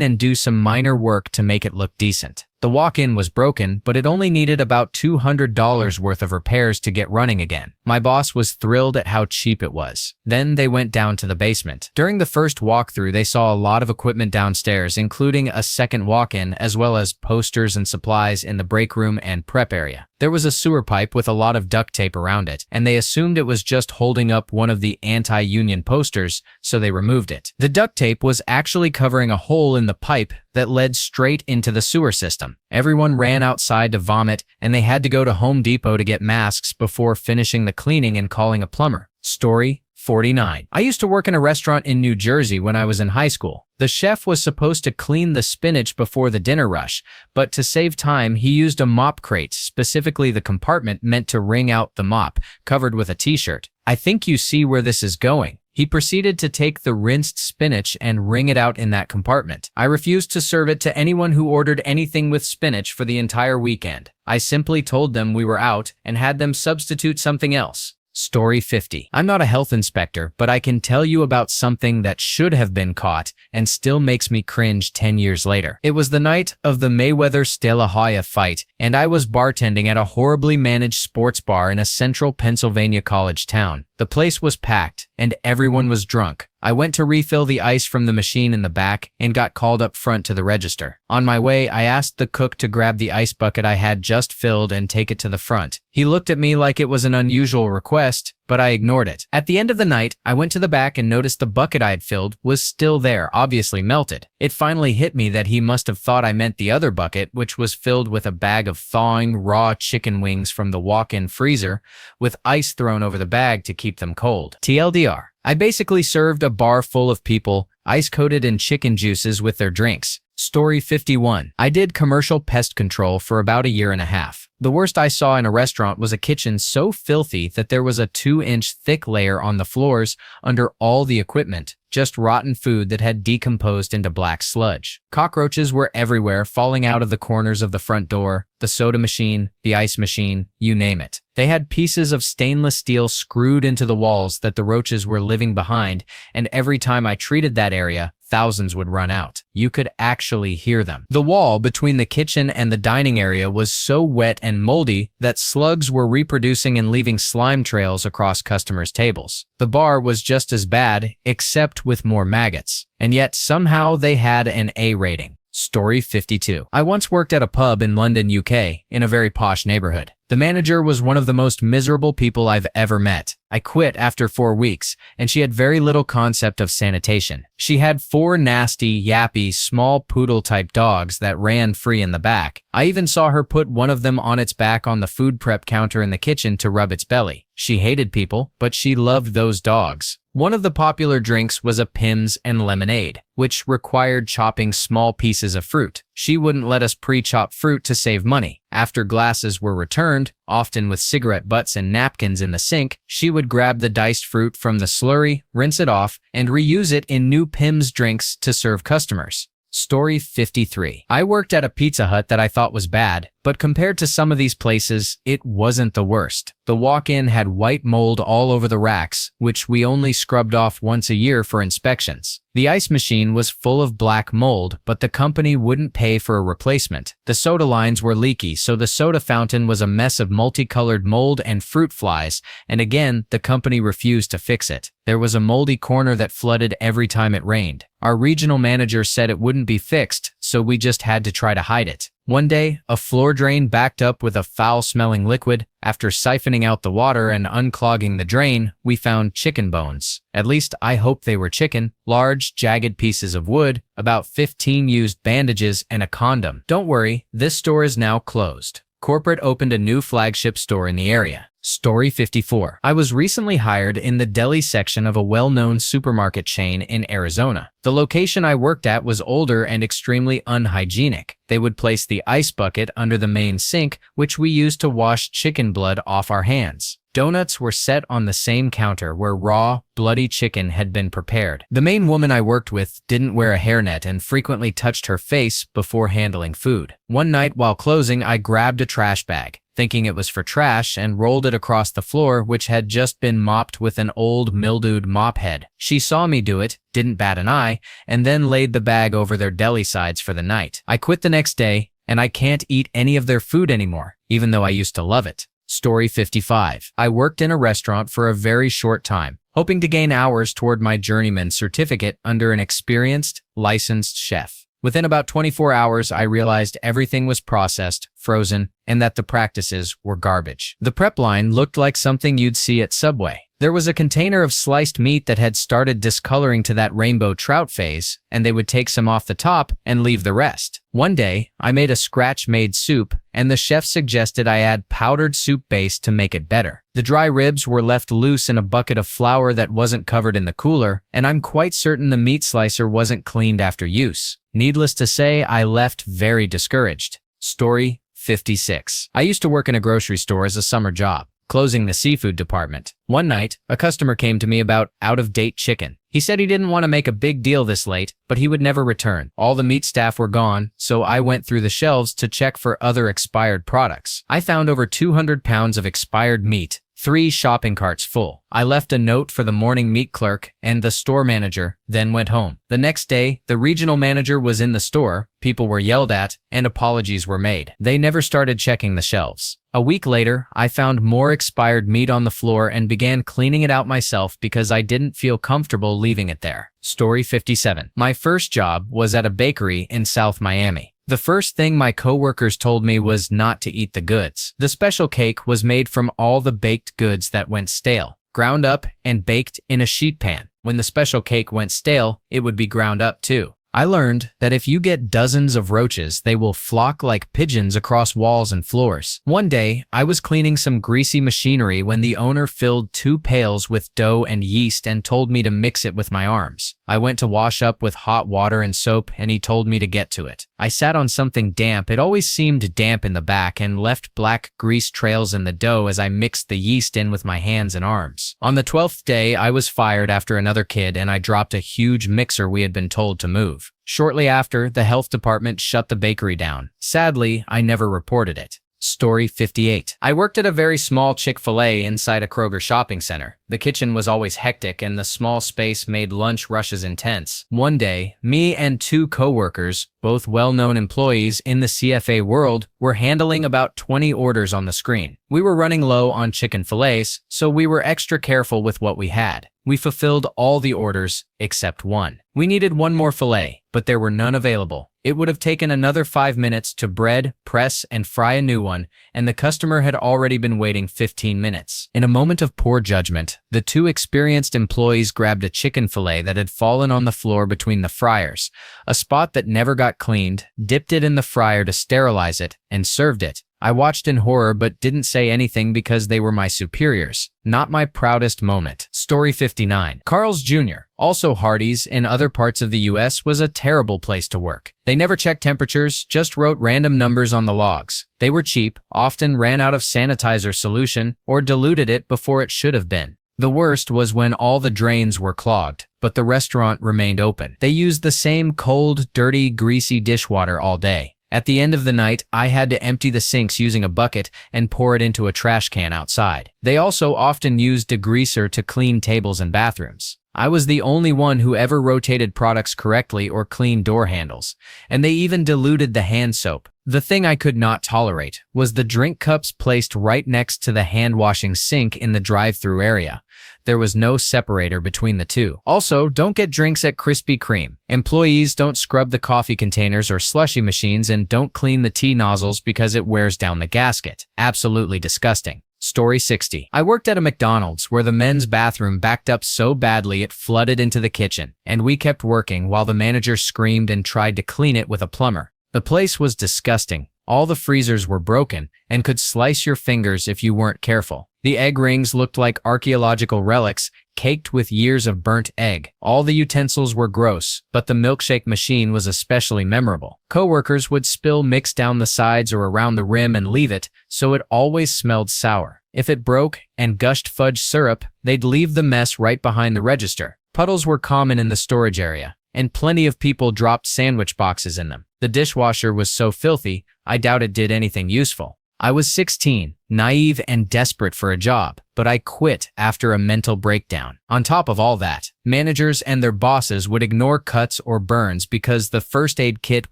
and do some minor work to make it look decent. The walk-in was broken, but it only needed about $200 worth of repairs to get running again. My boss was thrilled at how cheap it was. Then they went down to the basement. During the first walkthrough, they saw a lot of equipment downstairs, including a second walk-in, as well as posters and supplies in the break room and prep area. There was a sewer pipe with a lot of duct tape around it, and they assumed it was just holding up one of the anti-union posters, so they removed it. The duct tape was actually covering a hole in the pipe that led straight into the sewer system. Everyone ran outside to vomit, and they had to go to Home Depot to get masks before finishing the cleaning and calling a plumber. Story 49. I used to work in a restaurant in New Jersey when I was in high school. The chef was supposed to clean the spinach before the dinner rush, but to save time, he used a mop crate, specifically the compartment meant to wring out the mop, covered with a t-shirt. I think you see where this is going. He proceeded to take the rinsed spinach and wring it out in that compartment. I refused to serve it to anyone who ordered anything with spinach for the entire weekend. I simply told them we were out and had them substitute something else. Story 50. I'm not a health inspector, but I can tell you about something that should have been caught and still makes me cringe 10 years later. It was the night of the Mayweather-De La Hoya fight, and I was bartending at a horribly managed sports bar in a central Pennsylvania college town. The place was packed, and everyone was drunk. I went to refill the ice from the machine in the back and got called up front to the register. On my way, I asked the cook to grab the ice bucket I had just filled and take it to the front. He looked at me like it was an unusual request, but I ignored it. At the end of the night, I went to the back and noticed the bucket I had filled was still there, obviously melted. It finally hit me that he must have thought I meant the other bucket, which was filled with a bag of thawing raw chicken wings from the walk-in freezer, with ice thrown over the bag to keep them cold. TLDR. I basically served a bar full of people, ice-coated in chicken juices with their drinks. Story 51. I did commercial pest control for about a year and a half. The worst I saw in a restaurant was a kitchen so filthy that there was a 2-inch thick layer on the floors under all the equipment, just rotten food that had decomposed into black sludge. Cockroaches were everywhere, falling out of the corners of the front door, the soda machine, the ice machine, you name it. They had pieces of stainless steel screwed into the walls that the roaches were living behind, and every time I treated that area, thousands would run out. You could actually hear them. The wall between the kitchen and the dining area was so wet and moldy that slugs were reproducing and leaving slime trails across customers' tables. The bar was just as bad, except with more maggots. And yet somehow they had an A rating. Story 52. I once worked at a pub in London, UK, in a very posh neighborhood. The manager was one of the most miserable people I've ever met. I quit after 4 weeks, and she had very little concept of sanitation. She had 4 nasty, yappy, small poodle-type dogs that ran free in the back. I even saw her put one of them on its back on the food prep counter in the kitchen to rub its belly. She hated people, but she loved those dogs. One of the popular drinks was a Pimm's and lemonade, which required chopping small pieces of fruit. She wouldn't let us pre-chop fruit to save money. After glasses were returned, often with cigarette butts and napkins in the sink, she would grab the diced fruit from the slurry, rinse it off, and reuse it in new Pimm's drinks to serve customers. Story 53. I worked at a Pizza Hut that I thought was bad, but compared to some of these places, it wasn't the worst. The walk-in had white mold all over the racks, which we only scrubbed off once a year for inspections. The ice machine was full of black mold, but the company wouldn't pay for a replacement. The soda lines were leaky, so the soda fountain was a mess of multicolored mold and fruit flies, and again, the company refused to fix it. There was a moldy corner that flooded every time it rained. Our regional manager said it wouldn't be fixed, so we just had to try to hide it. One day, a floor drain backed up with a foul-smelling liquid. After siphoning out the water and unclogging the drain, we found chicken bones. At least I hope they were chicken. Large, jagged pieces of wood, about 15 used bandages, and a condom. Don't worry, this store is now closed. Corporate opened a new flagship store in the area. Story 54. I was recently hired in the Deli section of a well-known supermarket chain in Arizona. The location I worked at was older and extremely unhygienic. They would place the ice bucket under the main sink, which we used to wash chicken blood off our hands. Donuts were set on the same counter where raw, bloody chicken had been prepared. The main woman I worked with didn't wear a hairnet and frequently touched her face before handling food. One night while closing, I grabbed a trash bag, thinking it was for trash, and rolled it across the floor, which had just been mopped with an old mildewed mop head. She saw me do it, didn't bat an eye, and then laid the bag over their deli sides for the night. I quit the next day, and I can't eat any of their food anymore, even though I used to love it. Story 55. I worked in a restaurant for a very short time, hoping to gain hours toward my journeyman certificate under an experienced, licensed chef. Within about 24 hours, I realized everything was processed, frozen, and that the practices were garbage. The prep line looked like something you'd see at Subway. There was a container of sliced meat that had started discoloring to that rainbow trout phase, and they would take some off the top and leave the rest. One day, I made a scratch-made soup, and the chef suggested I add powdered soup base to make it better. The dry ribs were left loose in a bucket of flour that wasn't covered in the cooler, and I'm quite certain the meat slicer wasn't cleaned after use. Needless to say, I left very discouraged. Story 56. I used to work in a grocery store as a summer job, closing the seafood department. One night, a customer came to me about out-of-date chicken. He said he didn't want to make a big deal this late, but he would never return. All the meat staff were gone, so I went through the shelves to check for other expired products. I found over 200 pounds of expired meat, 3 shopping carts full. I left a note for the morning meat clerk and the store manager, then went home. The next day, the regional manager was in the store, people were yelled at, and apologies were made. They never started checking the shelves. A week later, I found more expired meat on the floor and began cleaning it out myself because I didn't feel comfortable leaving it there. Story 57. My first job was at a bakery in South Miami. The first thing my coworkers told me was not to eat the goods. The special cake was made from all the baked goods that went stale, ground up and baked in a sheet pan. When the special cake went stale, it would be ground up too. I learned that if you get dozens of roaches, they will flock like pigeons across walls and floors. One day, I was cleaning some greasy machinery when the owner filled 2 pails with dough and yeast and told me to mix it with my arms. I went to wash up with hot water and soap, and he told me to get to it. I sat on something damp. It always seemed damp in the back, and left black grease trails in the dough as I mixed the yeast in with my hands and arms. On the 12th day, I was fired after another kid, and I dropped a huge mixer we had been told to move. Shortly after, the health department shut the bakery down. Sadly, I never reported it. Story 58. I worked at a very small Chick-fil-A inside a Kroger shopping center. The kitchen was always hectic, and the small space made lunch rushes intense. One day, me and 2 coworkers, both well-known employees in the CFA world, were handling about 20 orders on the screen. We were running low on chicken fillets, so we were extra careful with what we had. We fulfilled all the orders except one. We needed one more fillet, but there were none available. It would have taken another 5 minutes to bread, press, and fry a new one, and the customer had already been waiting 15 minutes. In a moment of poor judgment, the two experienced employees grabbed a chicken fillet that had fallen on the floor between the fryers, a spot that never got cleaned, dipped it in the fryer to sterilize it, and served it. I watched in horror but didn't say anything because they were my superiors. Not my proudest moment. Story 59. Carl's Jr., also Hardee's in other parts of the US, was a terrible place to work. They never checked temperatures, just wrote random numbers on the logs. They were cheap, often ran out of sanitizer solution, or diluted it before it should have been. The worst was when all the drains were clogged, but the restaurant remained open. They used the same cold, dirty, greasy dishwater all day. At the end of the night, I had to empty the sinks using a bucket and pour it into a trash can outside. They also often used degreaser to clean tables and bathrooms. I was the only one who ever rotated products correctly or cleaned door handles, and they even diluted the hand soap. The thing I could not tolerate was the drink cups placed right next to the hand-washing sink in the drive-thru area. There was no separator between the two. Also, don't get drinks at Krispy Kreme. Employees don't scrub the coffee containers or slushy machines, and don't clean the tea nozzles because it wears down the gasket. Absolutely disgusting. Story 60. I worked at a McDonald's where the men's bathroom backed up so badly it flooded into the kitchen, and we kept working while the manager screamed and tried to clean it with a plumber. The place was disgusting. All the freezers were broken and could slice your fingers if you weren't careful. The egg rings looked like archaeological relics, caked with years of burnt egg. All the utensils were gross, but the milkshake machine was especially memorable. Coworkers would spill mix down the sides or around the rim and leave it, so it always smelled sour. If it broke and gushed fudge syrup, they'd leave the mess right behind the register. Puddles were common in the storage area, and plenty of people dropped sandwich boxes in them. The dishwasher was so filthy, I doubt it did anything useful. I was 16, naive and desperate for a job, but I quit after a mental breakdown. On top of all that, managers and their bosses would ignore cuts or burns because the first aid kit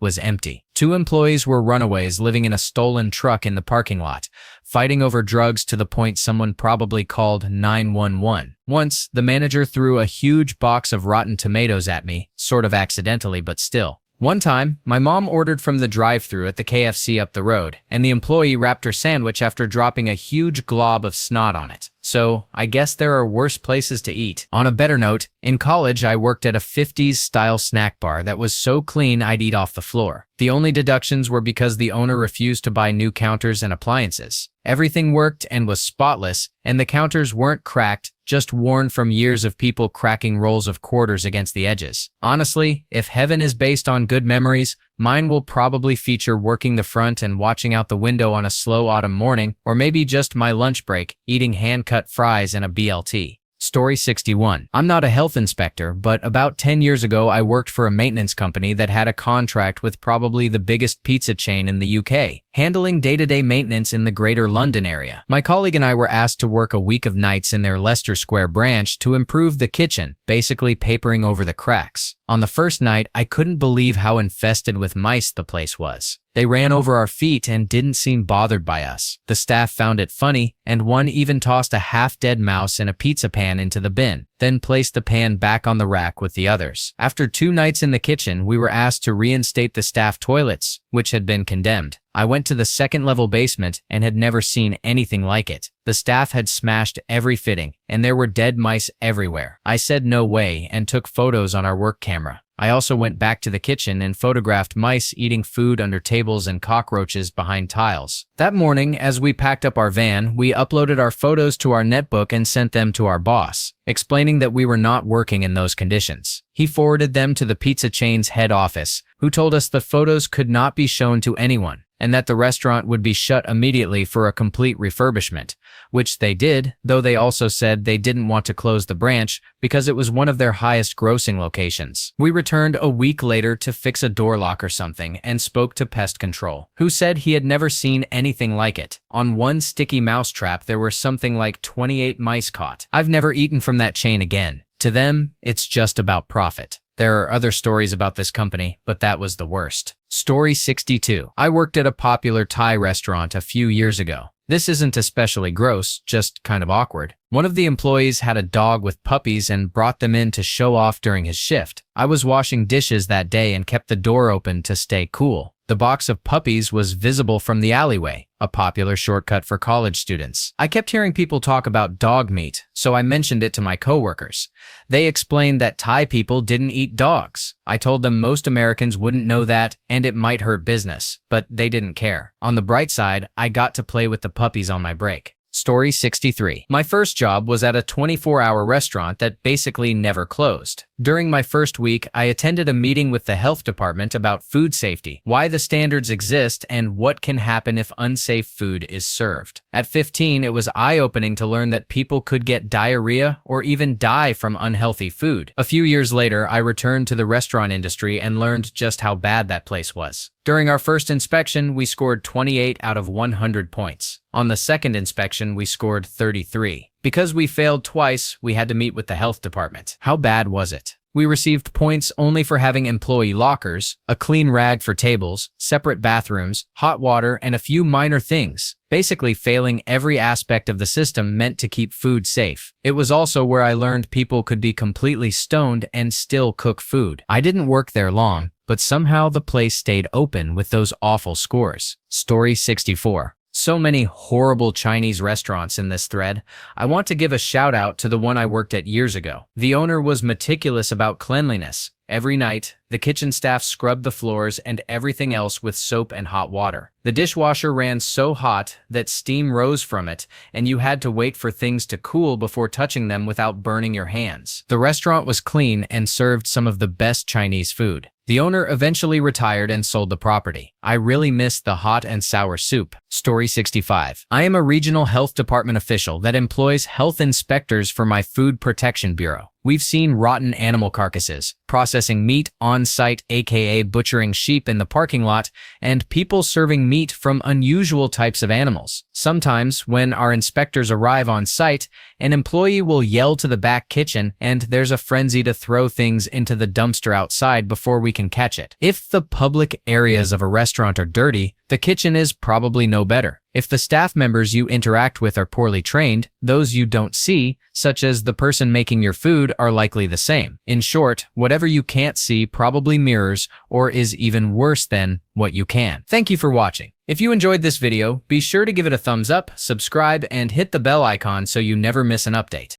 was empty. 2 employees were runaways living in a stolen truck in the parking lot, fighting over drugs to the point someone probably called 911. Once, the manager threw a huge box of rotten tomatoes at me, sort of accidentally, but still. One time, my mom ordered from the drive-thru at the KFC up the road, and the employee wrapped her sandwich after dropping a huge glob of snot on it. So, I guess there are worse places to eat. On a better note, in college I worked at a 50s-style snack bar that was so clean I'd eat off the floor. The only deductions were because the owner refused to buy new counters and appliances. Everything worked and was spotless, and the counters weren't cracked, just worn from years of people cracking rolls of quarters against the edges. Honestly, if heaven is based on good memories, mine will probably feature working the front and watching out the window on a slow autumn morning, or maybe just my lunch break, eating hand-cut fries and a BLT. Story 61. I'm not a health inspector, but about 10 years ago I worked for a maintenance company that had a contract with probably the biggest pizza chain in the UK, handling day-to-day maintenance in the Greater London area. My colleague and I were asked to work a week of nights in their Leicester Square branch to improve the kitchen, basically papering over the cracks. On the first night, I couldn't believe how infested with mice the place was. They ran over our feet and didn't seem bothered by us. The staff found it funny, and one even tossed a half-dead mouse in a pizza pan into the bin, then placed the pan back on the rack with the others. After 2 nights in the kitchen, we were asked to reinstate the staff toilets, which had been condemned. I went to the second-level basement and had never seen anything like it. The staff had smashed every fitting, and there were dead mice everywhere. I said no way and took photos on our work camera. I also went back to the kitchen and photographed mice eating food under tables and cockroaches behind tiles. That morning, as we packed up our van, we uploaded our photos to our netbook and sent them to our boss, explaining that we were not working in those conditions. He forwarded them to the pizza chain's head office, who told us the photos could not be shown to anyone, and that the restaurant would be shut immediately for a complete refurbishment, which they did, though they also said they didn't want to close the branch because it was one of their highest grossing locations. We returned a week later to fix a door lock or something and spoke to pest control, who said he had never seen anything like it. On one sticky mouse trap, there were something like 28 mice caught. I've never eaten from that chain again. To them, it's just about profit. There are other stories about this company, but that was the worst. Story 62. I worked at a popular Thai restaurant a few years ago. This isn't especially gross, just kind of awkward. One of the employees had a dog with puppies and brought them in to show off during his shift. I was washing dishes that day and kept the door open to stay cool. The box of puppies was visible from the alleyway, a popular shortcut for college students. I kept hearing people talk about dog meat, so I mentioned it to my coworkers. They explained that Thai people didn't eat dogs. I told them most Americans wouldn't know that and it might hurt business, but they didn't care. On the bright side, I got to play with the puppies on my break. Story 63. My first job was at a 24-hour restaurant that basically never closed. During my first week, I attended a meeting with the health department about food safety, why the standards exist, and what can happen if unsafe food is served. At 15, it was eye-opening to learn that people could get diarrhea or even die from unhealthy food. A few years later, I returned to the restaurant industry and learned just how bad that place was. During our first inspection, we scored 28 out of 100 points. On the second inspection, we scored 33. Because we failed twice, we had to meet with the health department. How bad was it? We received points only for having employee lockers, a clean rag for tables, separate bathrooms, hot water, and a few minor things. Basically, failing every aspect of the system meant to keep food safe. It was also where I learned people could be completely stoned and still cook food. I didn't work there long, but somehow the place stayed open with those awful scores. Story 64. So many horrible Chinese restaurants in this thread. I want to give a shout out to the one I worked at years ago. The owner was meticulous about cleanliness. Every night, the kitchen staff scrubbed the floors and everything else with soap and hot water. The dishwasher ran so hot that steam rose from it, and you had to wait for things to cool before touching them without burning your hands. The restaurant was clean and served some of the best Chinese food. The owner eventually retired and sold the property. I really missed the hot and sour soup. Story 65. I am a regional health department official that employs health inspectors for my Food Protection Bureau. We've seen rotten animal carcasses, processing meat on-site, aka butchering sheep in the parking lot, and people serving meat from unusual types of animals. Sometimes, when our inspectors arrive on site, an employee will yell to the back kitchen and there's a frenzy to throw things into the dumpster outside before we can catch it. If the public areas of a restaurant are dirty, the kitchen is probably no better. If the staff members you interact with are poorly trained, those you don't see, such as the person making your food, are likely the same. In short, whatever you can't see probably mirrors or is even worse than what you can. Thank you for watching. If you enjoyed this video, be sure to give it a thumbs up, subscribe, and hit the bell icon so you never miss an update.